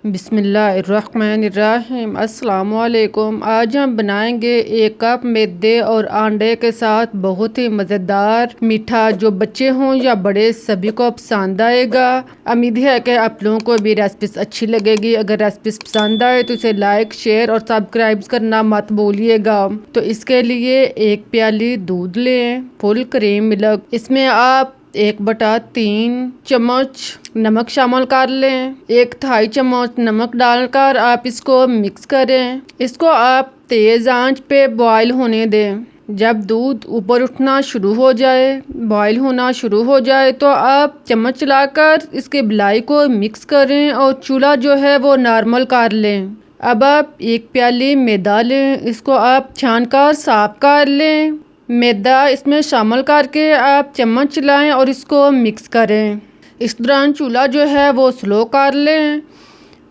बिस्मिल्लाहिर्रहमानिर्रहीम। अस्सलामुअलैकुम। आज हम बनाएंगे 1 कप मैदे और अंडे के साथ बहुत ही मज़ेदार मीठा, जो बच्चे हों या बड़े सभी को पसंद आएगा। उम्मीद है कि आप लोगों को भी रेसिपी अच्छी लगेगी। अगर रेसिपी पसंद आए तो इसे लाइक, शेयर और सब्सक्राइब करना मत भूलिएगा। तो इसके लिए 1 प्याली दूध लें, फुल क्रीम मिल्क। इसमें आप 1/3 चम्मच नमक शामिल कर लें। 1/2 चम्मच नमक डालकर आप इसको मिक्स करें। इसको आप तेज़ आंच पे बॉईल होने दें। जब दूध ऊपर उठना शुरू हो जाए, बॉईल होना शुरू हो जाए, तो आप चम्मच चलाकर इसके बिलाई को मिक्स करें और चूल्हा जो है वो नॉर्मल कर लें। अब आप 1 प्याली मैदा लें, इसको आप छान कर साफ कर लें। मैदा इसमें शामिल करके आप चम्मच चलाएं और इसको मिक्स करें। इस दौरान चूल्हा जो है वो स्लो कर लें।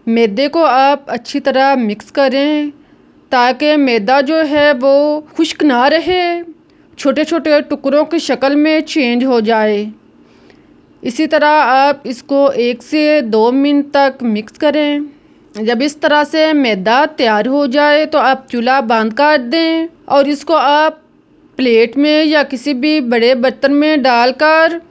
मैदे को आप अच्छी तरह मिक्स करें ताकि मैदा जो है वो खुश्क ना रहे, छोटे छोटे टुकड़ों की शक्ल में चेंज हो जाए। इसी तरह आप इसको 1 से 2 मिनट तक मिक्स करें। जब इस तरह से मैदा तैयार हो जाए तो आप चूल्हा बंद कर दें और इसको आप प्लेट में या किसी भी बड़े बर्तन में डालकर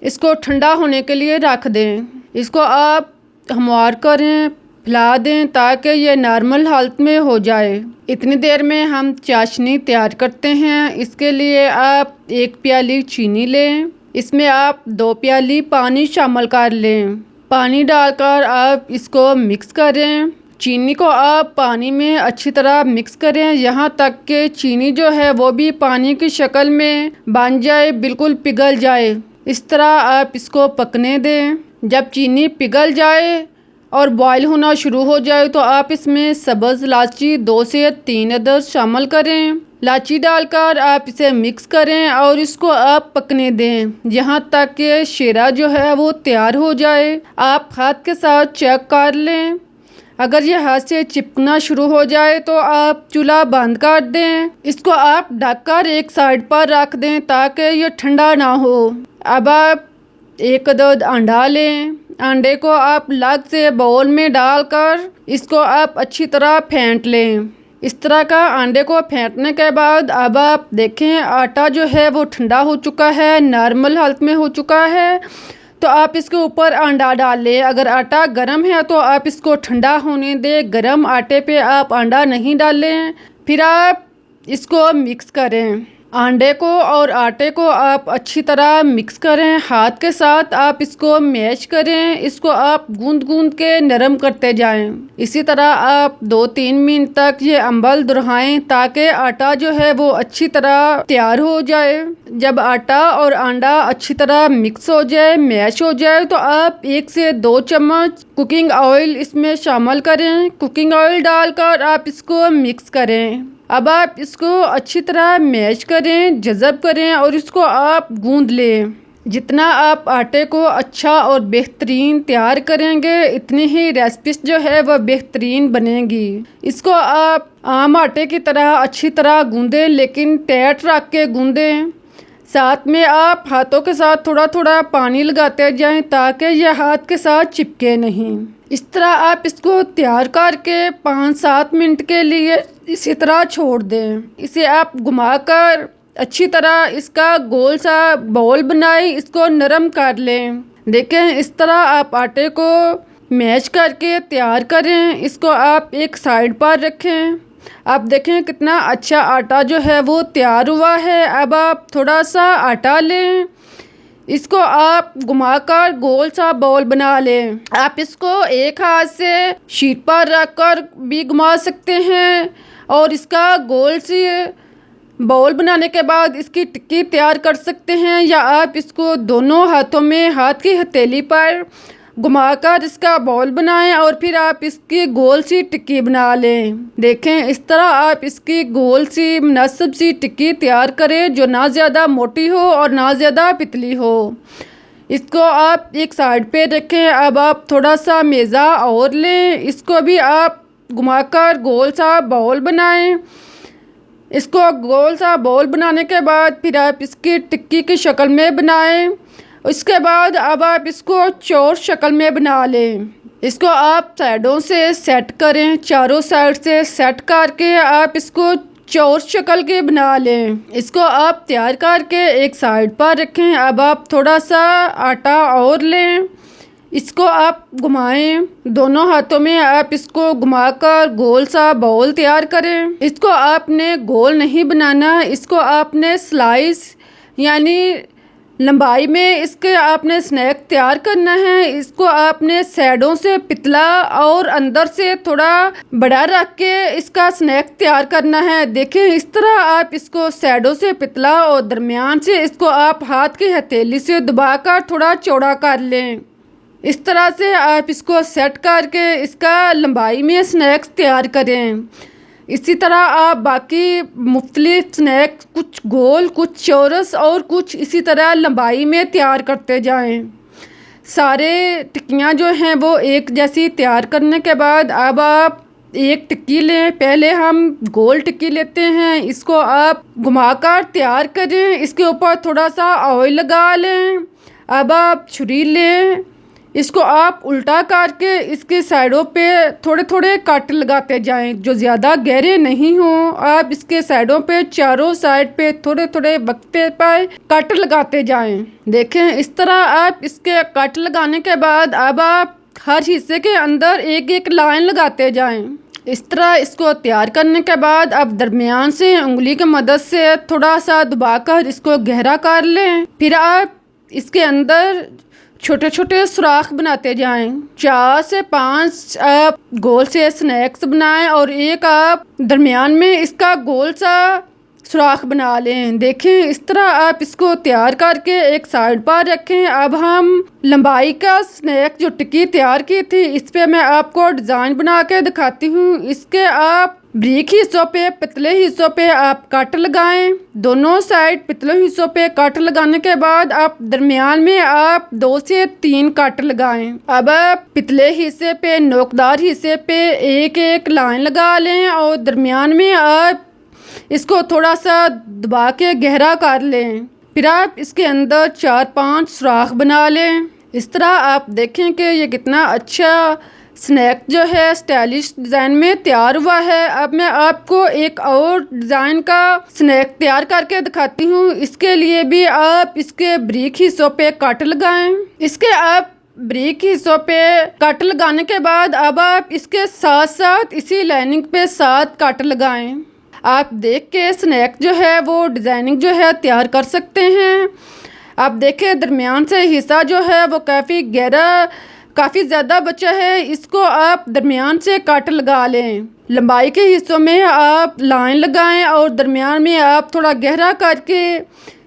इसको ठंडा होने के लिए रख दें। इसको आप हमवार करें, फैला दें ताकि ये नॉर्मल हालत में हो जाए। इतनी देर में हम चाशनी तैयार करते हैं। इसके लिए आप 1 प्याली चीनी लें, इसमें आप 2 प्याली पानी शामिल कर लें। पानी डालकर आप इसको मिक्स करें। चीनी को आप पानी में अच्छी तरह मिक्स करें, यहाँ तक कि चीनी जो है वो भी पानी की शक्ल में बन जाए, बिल्कुल पिघल जाए। इस तरह आप इसको पकने दें। जब चीनी पिघल जाए और बॉईल होना शुरू हो जाए तो आप इसमें सब्ज़ इलायची 2 से 3 अदद शामिल करें। इलायची डालकर आप इसे मिक्स करें और इसको आप पकने दें यहाँ तक कि शीरा जो है वो तैयार हो जाए। आप हाथ के साथ चेक कर लें। अगर ये हाथ से चिपकना शुरू हो जाए तो आप चूल्हा बंद कर दें। इसको आप ढककर एक साइड पर रख दें ताकि ये ठंडा ना हो। अब आप 1 अदद अंडा लें। अंडे को आप अलग से बाउल में डालकर इसको आप अच्छी तरह फेंट लें। इस तरह का अंडे को फेंटने के बाद अब आप देखें आटा जो है वो ठंडा हो चुका है, नॉर्मल हालत में हो चुका है। तो आप इसके ऊपर अंडा डाल लें। अगर आटा गर्म है तो आप इसको ठंडा होने दें। गर्म आटे पे आप अंडा नहीं डालें। फिर आप इसको मिक्स करें। अंडे को और आटे को आप अच्छी तरह मिक्स करें। हाथ के साथ आप इसको मैश करें। इसको आप गूंद गूंद के नरम करते जाएं। इसी तरह आप 2-3 मिनट तक ये अम्बल दोहराएं ताकि आटा जो है वो अच्छी तरह तैयार हो जाए। जब आटा और अंडा अच्छी तरह मिक्स हो जाए, मैश हो जाए, तो आप 1 से 2 चम्मच कुकिंग ऑयल इसमें शामिल करें। कुकिंग ऑयल डालकर आप इसको मिक्स करें। अब आप इसको अच्छी तरह मैश करें, जज़ब करें और इसको आप गूंद लें। जितना आप आटे को अच्छा और बेहतरीन तैयार करेंगे इतनी ही रेसिपीज जो है वह बेहतरीन बनेगी। इसको आप आम आटे की तरह अच्छी तरह गूंदें, लेकिन टाइट रख के गूंदें। साथ में आप हाथों के साथ थोड़ा थोड़ा पानी लगाते जाएं ताकि यह हाथ के साथ चिपके नहीं। इस तरह आप इसको तैयार करके 5-7 मिनट के लिए इसी तरह छोड़ दें। इसे आप घुमाकर अच्छी तरह इसका गोल सा बॉल बनाएं, इसको नरम कर लें। देखें इस तरह आप आटे को मैश करके तैयार करें। इसको आप एक साइड पर रखें। आप देखें कितना अच्छा आटा जो है वो तैयार हुआ है। अब आप थोड़ा सा आटा लें, इसको आप घुमाकर गोल सा बॉल बना लें। आप इसको एक हाथ से शीट पर रखकर भी घुमा सकते हैं और इसका गोल सी बॉल बनाने के बाद इसकी टिक्की तैयार कर सकते हैं, या आप इसको दोनों हाथों में हाथ की हथेली पर घुमाकर इसका बॉल बनाएं और फिर आप इसकी गोल सी टिक्की बना लें। देखें इस तरह आप इसकी गोल सी मुनासिब सी टिक्की तैयार करें जो ना ज़्यादा मोटी हो और ना ज़्यादा पतली हो। इसको आप एक साइड पे रखें। अब आप थोड़ा सा मैदा और लें, इसको भी आप घुमाकर गोल सा बॉल बनाएं। इसको गोल सा बॉल बनाने के बाद फिर आप इसकी टिक्की की शक्ल में बनाएं। उसके बाद अब आप इसको चौर शक्ल में बना लें। इसको आप साइडों से सेट करें, चारों साइड से सेट करके आप इसको चौर शक्ल के बना लें। इसको आप तैयार करके एक साइड पर रखें। अब आप थोड़ा सा आटा और लें, इसको आप घुमाएं, दोनों हाथों में आप इसको घुमाकर गोल सा बाउल तैयार करें। इसको आपने गोल नहीं बनाना, इसको आपने स्लाइस यानी लंबाई में इसके आपने स्नैक तैयार करना है। इसको आपने साइडों से पतला और अंदर से थोड़ा बड़ा रख के इसका स्नैक तैयार करना है। देखिए इस तरह आप इसको साइडों से पतला और दरमियान से इसको आप हाथ की हथेली से दबाकर थोड़ा चौड़ा कर लें। इस तरह से आप इसको सेट करके इसका लंबाई में स्नैक्स तैयार करें। इसी तरह आप बाकी मुख्तलिफ स्नैक कुछ गोल, कुछ चौरस और कुछ इसी तरह लंबाई में तैयार करते जाएं। सारे टिक्कियाँ जो हैं वो एक जैसी तैयार करने के बाद अब आप एक टिक्की लें। पहले हम गोल टिक्की लेते हैं, इसको आप घुमाकर तैयार करें, इसके ऊपर थोड़ा सा ऑयल लगा लें। अब आप छुरी लें, इसको आप उल्टा करके इसके साइडों पे थोड़े थोड़े कट लगाते जाएं, जो ज़्यादा गहरे नहीं हों। आप इसके साइडों पे चारों साइड पे थोड़े थोड़े वक्फे पर कट लगाते जाएं। देखें इस तरह आप इसके कट लगाने के बाद अब आप हर हिस्से के अंदर एक एक लाइन लगाते जाएं। इस तरह इसको तैयार करने के बाद अब दरमियान से उंगली की मदद से थोड़ा सा दबाकर इसको गहरा कर लें। फिर आप इसके अंदर छोटे छोटे सुराख बनाते जाएं। 4 से 5 आप गोल से स्नैक्स बनाएं और एक आप दरमियान में इसका गोल सा सुराख बना लें। देखें इस तरह आप इसको तैयार करके एक साइड पर रखें। अब हम लंबाई का स्नैक जो टिक्की तैयार की थी इस पे मैं आपको डिज़ाइन बना के दिखाती हूँ। इसके आप बारीक हिस्सों पे, पतले हिस्सों पे आप कट लगाएं। दोनों साइड पतले हिस्सों पे कट लगाने के बाद आप दरमियान में आप 2 से 3 कट लगाएं। अब आप पतले हिस्से पे, नोकदार हिस्से पे एक एक लाइन लगा लें और दरमियान में आप इसको थोड़ा सा दबा के गहरा कर लें। फिर आप इसके अंदर 4-5 सुराख बना लें। इस तरह आप देखें कि ये कितना अच्छा स्नैक जो है स्टाइलिश डिज़ाइन में तैयार हुआ है। अब मैं आपको एक और डिज़ाइन का स्नैक तैयार करके दिखाती हूँ। इसके लिए भी आप इसके बारीक हिस्सों पे कट लगाएं। इसके आप बारीक हिस्सों पे कट लगाने के बाद अब आप इसके साथ साथ इसी लाइनिंग पे 7 कट लगाएं। आप देख के स्नैक जो है वो डिज़ाइनिंग जो है तैयार कर सकते हैं। आप देखें दरमियान से हिस्सा जो है वो काफ़ी गहरा, काफ़ी ज़्यादा बचा है, इसको आप दरमियान से कट लगा लें। लंबाई के हिस्सों में आप लाइन लगाएं और दरमियान में आप थोड़ा गहरा करके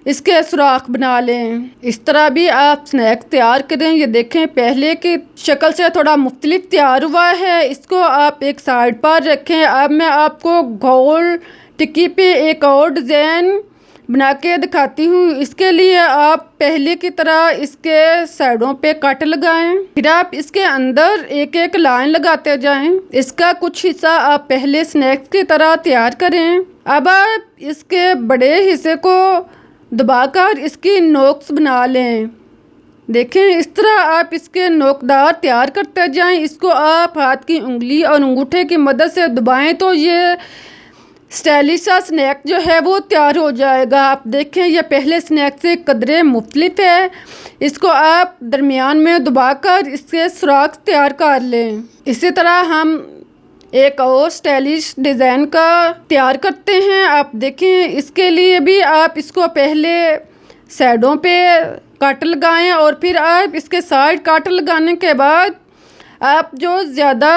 इसके सुराख बना लें। इस तरह भी आप स्नैक तैयार करें। ये देखें पहले की शक्ल से थोड़ा मुख्तलिफ तैयार हुआ है। इसको आप एक साइड पर रखें। अब मैं आपको गोल टिक्की पे एक और डिज़ाइन बना के दिखाती हूँ। इसके लिए आप पहले की तरह इसके साइडों पे कट लगाएं। फिर आप इसके अंदर एक एक लाइन लगाते जाएं। इसका कुछ हिस्सा आप पहले स्नैक्स की तरह तैयार करें। अब आप इसके बड़े हिस्से को दबाकर इसकी नोक्स बना लें। देखें इस तरह आप इसके नोकदार तैयार करते जाएं। इसको आप हाथ की उंगली और अंगूठे की मदद से दबाएं तो ये स्टाइलिश सा स्नैक जो है वो तैयार हो जाएगा। आप देखें ये पहले स्नैक से कदरे मुख्तलिफ है। इसको आप दरमियान में दबाकर इसके सुराख तैयार कर लें। इसी तरह हम एक और स्टाइलिश डिज़ाइन का तैयार करते हैं। आप देखें इसके लिए भी आप इसको पहले साइडों पे कट लगाएं और फिर आप इसके साइड कट लगाने के बाद आप जो ज़्यादा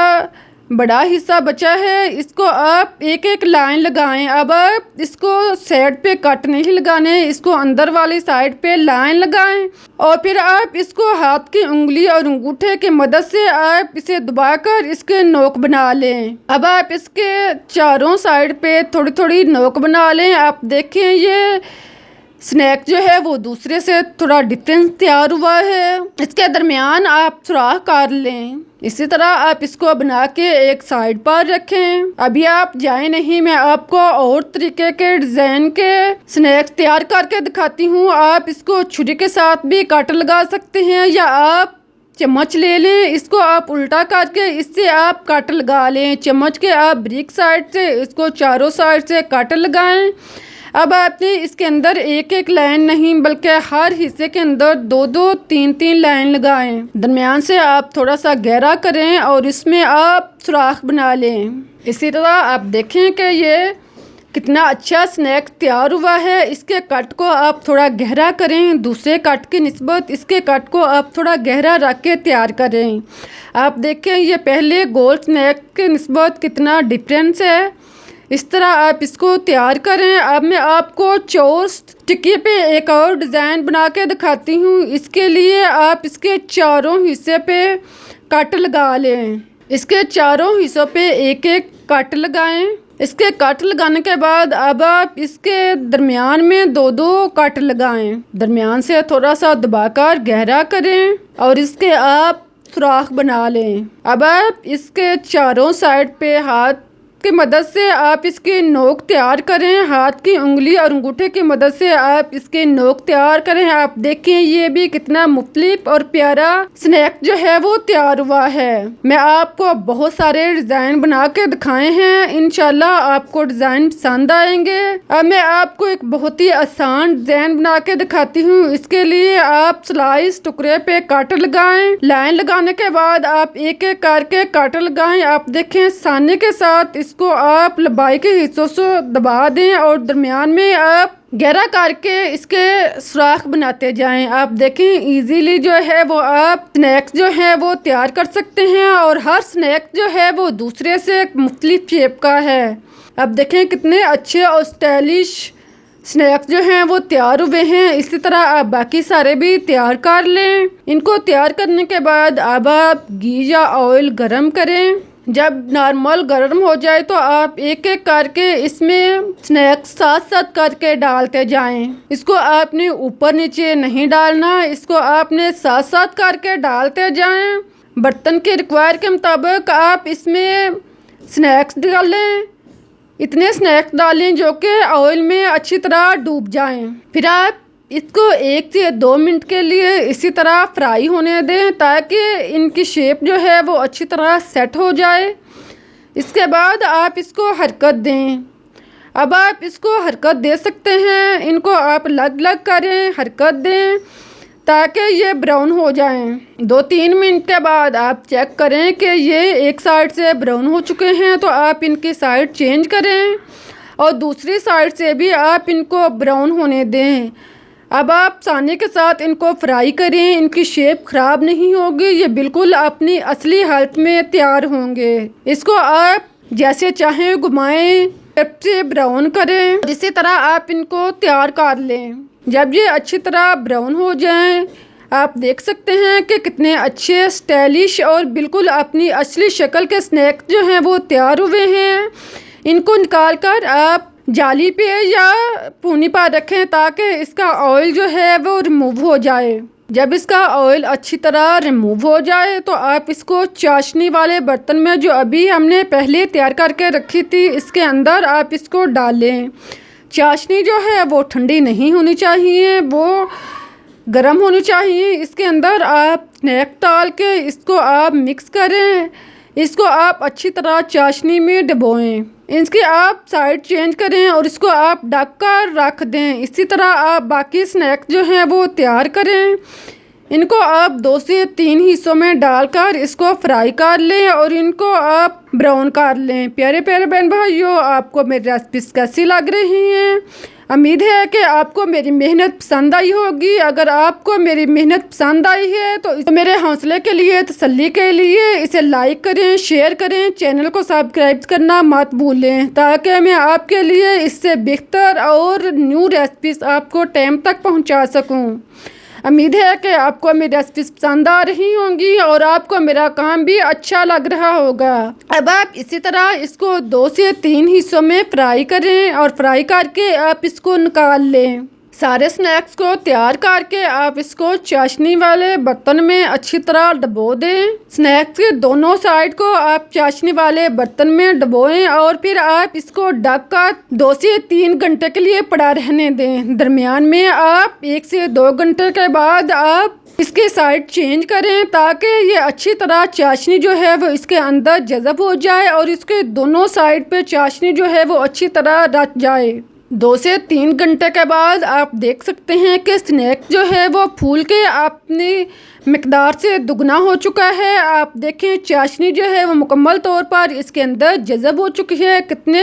बड़ा हिस्सा बचा है इसको आप एक एक लाइन लगाएं। अब आप इसको साइड पे कट नहीं लगाने, इसको अंदर वाली साइड पे लाइन लगाएं और फिर आप इसको हाथ की उंगली और अंगूठे की मदद से आप इसे दबाकर इसके नोक बना लें। अब आप इसके चारों साइड पे थोड़ी थोड़ी नोक बना लें। आप देखें ये स्नैक जो है वो दूसरे से थोड़ा डिफरेंस तैयार हुआ है। इसके दरमियान आप सुराख कर लें। इसी तरह आप इसको बना के एक साइड पर रखें। अभी आप जाए नहीं, मैं आपको और तरीके के डिज़ाइन के स्नैक्स तैयार करके दिखाती हूँ। आप इसको छुरी के साथ भी कट लगा सकते हैं या आप चम्मच ले लें, इसको आप उल्टा करके इससे आप कट लगा लें। चम्मच के आप ब्रिक साइड से इसको चारों साइड से कट लगाएं। अब आपने इसके अंदर एक एक लाइन नहीं बल्कि हर हिस्से के अंदर दो दो तीन तीन लाइन लगाएं। दरमियान से आप थोड़ा सा गहरा करें और इसमें आप सुराख बना लें। इसी तरह आप देखें कि ये कितना अच्छा स्नैक तैयार हुआ है। इसके कट को आप थोड़ा गहरा करें, दूसरे कट की निस्बत इसके कट को आप थोड़ा गहरा रख के तैयार करें। आप देखें ये पहले गोल स्नैक के निस्बत कितना डिफरेंस है। इस तरह आप इसको तैयार करें। अब मैं आपको चोस्ट टिक्की पे एक और डिज़ाइन बना के दिखाती हूँ। इसके लिए आप इसके चारों हिस्से पे कट लगा लें। इसके चारों हिस्सों पे एक एक कट लगाएं। इसके कट लगाने के बाद अब आप इसके दरमियान में दो दो कट लगाएं। दरमियान से थोड़ा सा दबाकर गहरा करें और इसके आप सुराख बना लें। अब आप इसके चारों साइड पे हाथ की मदद से आप इसकी नोक तैयार करें। हाथ की उंगली और अंगूठे की मदद से आप इसके नोक तैयार करें। आप देखें ये भी कितना मुख्तलिफ और प्यारा स्नैक जो है वो तैयार हुआ है। मैं आपको बहुत सारे डिज़ाइन बना के दिखाए हैं, इंशाल्लाह आपको डिज़ाइन पसंद आएंगे। अब मैं आपको एक बहुत ही आसान डिज़ाइन बना के दिखाती हूँ। इसके लिए आप स्लाइस टुकड़े पे कट लगाएं। लाइन लगाने के बाद आप एक एक करके कट लगाएं। आप देखें साने के साथ इसको आप लंबाई के हिस्सों से दबा दें और दरमियान में आप गहरा करके इसके सुराख बनाते जाएं। आप देखें इजीली जो है वो आप स्नैक्स जो है वो तैयार कर सकते हैं और हर स्नैक जो है वो दूसरे से मुख्तलिफ शेप का है। अब देखें कितने अच्छे और स्टाइलिश स्नैक्स जो हैं वो तैयार हुए हैं। इसी तरह आप बाकी सारे भी तैयार कर लें। इनको तैयार करने के बाद अब आप घी या ऑयल गरम करें। जब नॉर्मल गर्म हो जाए तो आप एक एक करके इसमें स्नैक्स साथ साथ करके डालते जाएं। इसको आपने ऊपर नीचे नहीं डालना, इसको आपने साथ साथ करके डालते जाएं। बर्तन के रिक्वायर के मुताबिक आप इसमें स्नैक्स डालें। इतने स्नैक्स डालें जो कि ऑयल में अच्छी तरह डूब जाएं। फिर आप इसको 1 से 2 मिनट के लिए इसी तरह फ्राई होने दें ताकि इनकी शेप जो है वो अच्छी तरह सेट हो जाए। इसके बाद आप इसको हरकत दें। अब आप इसको हरकत दे सकते हैं। इनको आप अलग अलग करें, हरकत दें ताकि ये ब्राउन हो जाएं। 2-3 मिनट के बाद आप चेक करें कि ये एक साइड से ब्राउन हो चुके हैं तो आप इनकी साइड चेंज करें और दूसरी साइड से भी आप इनको ब्राउन होने दें। अब आप साने के साथ इनको फ्राई करें। इनकी शेप ख़राब नहीं होगी, ये बिल्कुल अपनी असली हालत में तैयार होंगे। इसको आप जैसे चाहें घुमाएं, से ब्राउन करें और इसी तरह आप इनको तैयार कर लें। जब ये अच्छी तरह ब्राउन हो जाएं आप देख सकते हैं कि कितने अच्छे स्टाइलिश और बिल्कुल अपनी असली शक्ल के स्नैक जो हैं वो तैयार हुए हैं। इनको निकाल कर आप जाली पे या पूनी पर रखें ताकि इसका ऑयल जो है वो रिमूव हो जाए। जब इसका ऑयल अच्छी तरह रिमूव हो जाए तो आप इसको चाशनी वाले बर्तन में जो अभी हमने पहले तैयार करके रखी थी इसके अंदर आप इसको डालें। चाशनी जो है वो ठंडी नहीं होनी चाहिए, वो गर्म होनी चाहिए। इसके अंदर आप स्नैक डाल के इसको आप मिक्स करें। इसको आप अच्छी तरह चाशनी में डुबोएं। इसकी आप साइड चेंज करें और इसको आप ढक कर रख दें। इसी तरह आप बाकी स्नैक जो हैं वो तैयार करें। इनको आप 2 से 3 हिस्सों में डालकर इसको फ्राई कर लें और इनको आप ब्राउन कर लें। प्यारे प्यारे बहन भाइयों, आपको मेरी रेसिपीज़ कैसी लग रही हैं? उम्मीद है कि आपको मेरी मेहनत पसंद आई होगी। अगर आपको मेरी मेहनत पसंद आई है तो मेरे हौसले के लिए, तसल्ली के लिए इसे लाइक करें, शेयर करें, चैनल को सब्सक्राइब करना मत भूलें ताकि मैं आपके लिए इससे बेहतर और न्यू रेसिपीज़ आपको टाइम तक पहुंचा सकूं। उम्मीद है कि आपको मेरी रेसिपीज़ पसंद आ रही होंगी और आपको मेरा काम भी अच्छा लग रहा होगा। अब आप इसी तरह इसको 2 से 3 हिस्सों में फ्राई करें और फ्राई करके आप इसको निकाल लें। सारे स्नैक्स को तैयार करके आप इसको चाशनी वाले बर्तन में अच्छी तरह डुबो दें। स्नैक्स के दोनों साइड को आप चाशनी वाले बर्तन में डुबोएं और फिर आप इसको ढक कर 2 से 3 घंटे के लिए पड़ा रहने दें। दरमियान में आप 1 से 2 घंटे के बाद आप इसके साइड चेंज करें ताकि ये अच्छी तरह चाशनी जो है वो इसके अंदर जज़ब हो जाए और इसके दोनों साइड पे चाशनी जो है वो अच्छी तरह रच जाए। 2 से 3 घंटे के बाद आप देख सकते हैं कि स्नैक जो है वो फूल के अपनी मिकदार से दुगना हो चुका है। आप देखें चाशनी जो है वो मुकम्मल तौर पर इसके अंदर जज़ब हो चुकी है। कितने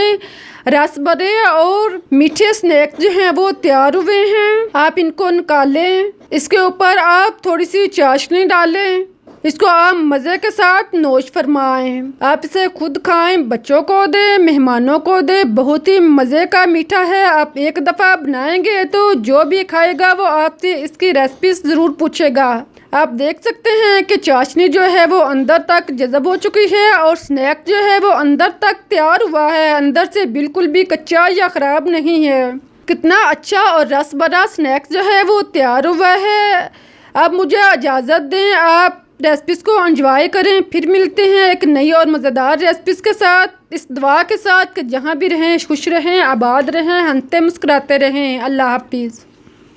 रस भरे और मीठे स्नैक जो हैं वो तैयार हुए हैं। आप इनको निकालें, इसके ऊपर आप थोड़ी सी चाशनी डालें, इसको आप मज़े के साथ नोश फरमाएं। आप इसे खुद खाएं, बच्चों को दें, मेहमानों को दें। बहुत ही मज़े का मीठा है। आप एक दफ़ा बनाएंगे तो जो भी खाएगा वो आपसे इसकी रेसिपी ज़रूर पूछेगा। आप देख सकते हैं कि चाशनी जो है वो अंदर तक जज़ब हो चुकी है और स्नैक जो है वो अंदर तक तैयार हुआ है, अंदर से बिल्कुल भी कच्चा या ख़राब नहीं है। कितना अच्छा और रस भरा स्नैक जो है वो तैयार हुआ है। अब मुझे इजाज़त दें, आप रेसिपीज़ को एंजॉय करें। फिर मिलते हैं एक नई और मज़ेदार रेसिपीज़ के साथ, इस दुआ के साथ कि जहाँ भी रहें खुश रहें, आबाद रहें, हंसते मुस्कुराते रहें। अल्लाह हाफिज़।